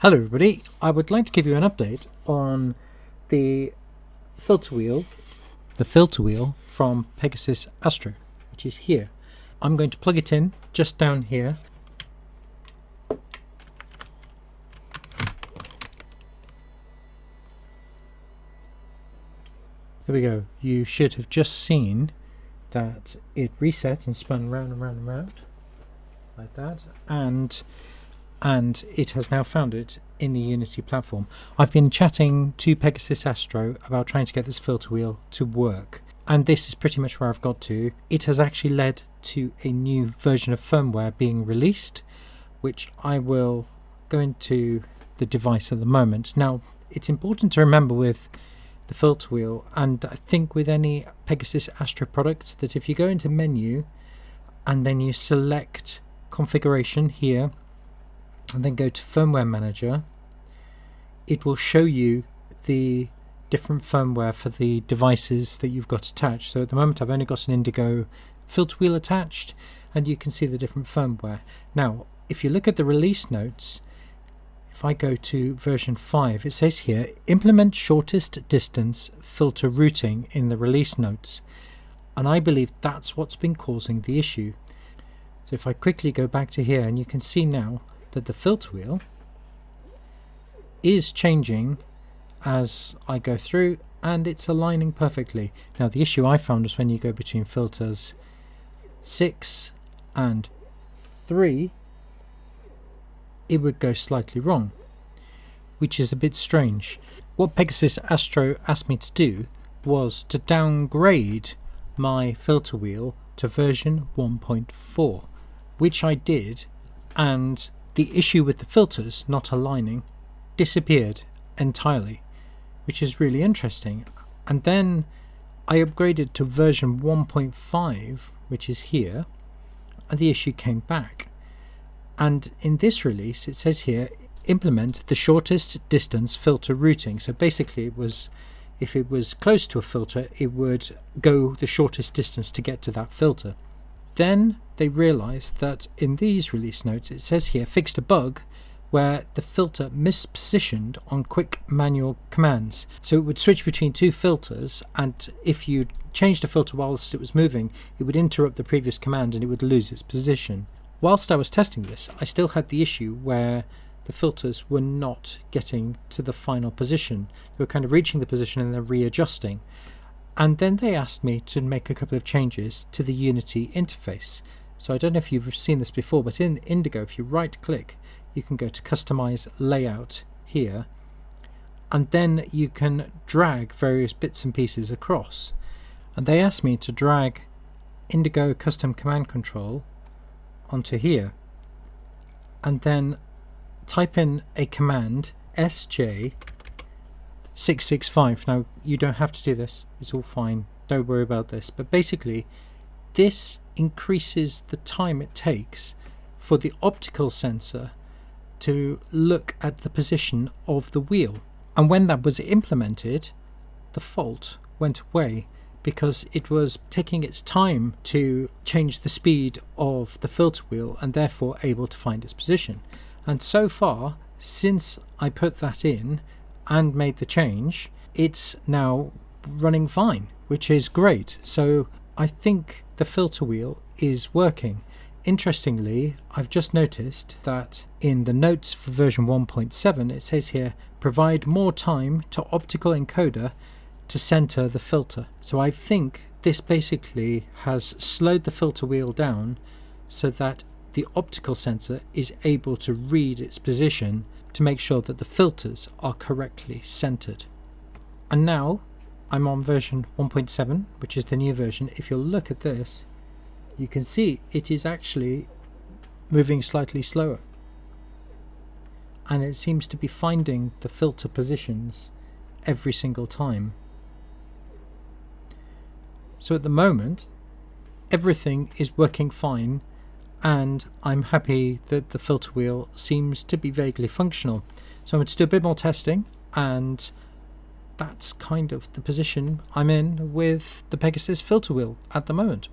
Hello everybody, I would like to give you an update on the filter wheel from Pegasus Astro, which is here. I'm going to plug it in just down here. There we go. You should have just seen that it reset and spun round and round and round like that, and it has now found it in the Unity platform. I've been chatting to Pegasus Astro about trying to get this filter wheel to work, and this is pretty much where I've got to. It has actually led to a new version of firmware being released, which I will go into the device at the moment. Now, it's important to remember with the filter wheel, and I think with any Pegasus Astro product, that if you go into menu and then you select configuration here and then go to firmware manager, it will show you the different firmware for the devices that you've got attached. So at the moment I've only got an Indigo filter wheel attached, and you can see the different firmware. Now if you look at the release notes, if I go to version 5, it says here implement shortest distance filter routing in the release notes, and I believe that's what's been causing the issue. So if I quickly go back to here, and you can see now that the filter wheel is changing as I go through, and it's aligning perfectly. Now the issue I found was when you go between filters 6 and 3, it would go slightly wrong, which is a bit strange. What Pegasus Astro asked me to do was to downgrade my filter wheel to version 1.4, which I did, and the issue with the filters not aligning disappeared entirely, which is really interesting. And then I upgraded to version 1.5, which is here, and the issue came back. And in this release it says here implement the shortest distance filter routing. So basically it was, if it was close to a filter, it would go the shortest distance to get to that filter. Then they realized that in these release notes it says here fixed a bug where the filter mispositioned on quick manual commands. So it would switch between two filters, and if you changed a filter whilst it was moving, it would interrupt the previous command and it would lose its position. Whilst I was testing this, I still had the issue where the filters were not getting to the final position. They were kind of reaching the position and then readjusting. And then they asked me to make a couple of changes to the Unity interface. So I don't know if you've seen this before, but in Indigo, if you right click, you can go to customize layout here, and then you can drag various bits and pieces across. And they asked me to drag Indigo custom command control onto here, and then type in a command SJ665. Now you don't have to do this, it's all fine, don't worry about this, but basically this increases the time it takes for the optical sensor to look at the position of the wheel. And when that was implemented, the fault went away because it was taking its time to change the speed of the filter wheel and therefore able to find its position. And so far, since I put that in and made the change, it's now running fine, which is great. So I think the filter wheel is working. Interestingly, I've just noticed that in the notes for version 1.7 it says here provide more time to optical encoder to center the filter. So I think this basically has slowed the filter wheel down so that the optical sensor is able to read its position to make sure that the filters are correctly centered. And now I'm on version 1.7, which is the new version. If you'll look at this, you can see it is actually moving slightly slower, and it seems to be finding the filter positions every single time. So at the moment everything is working fine, and I'm happy that the filter wheel seems to be vaguely functional. So I'm going to do a bit more testing, and that's kind of the position I'm in with the Pegasus filter wheel at the moment.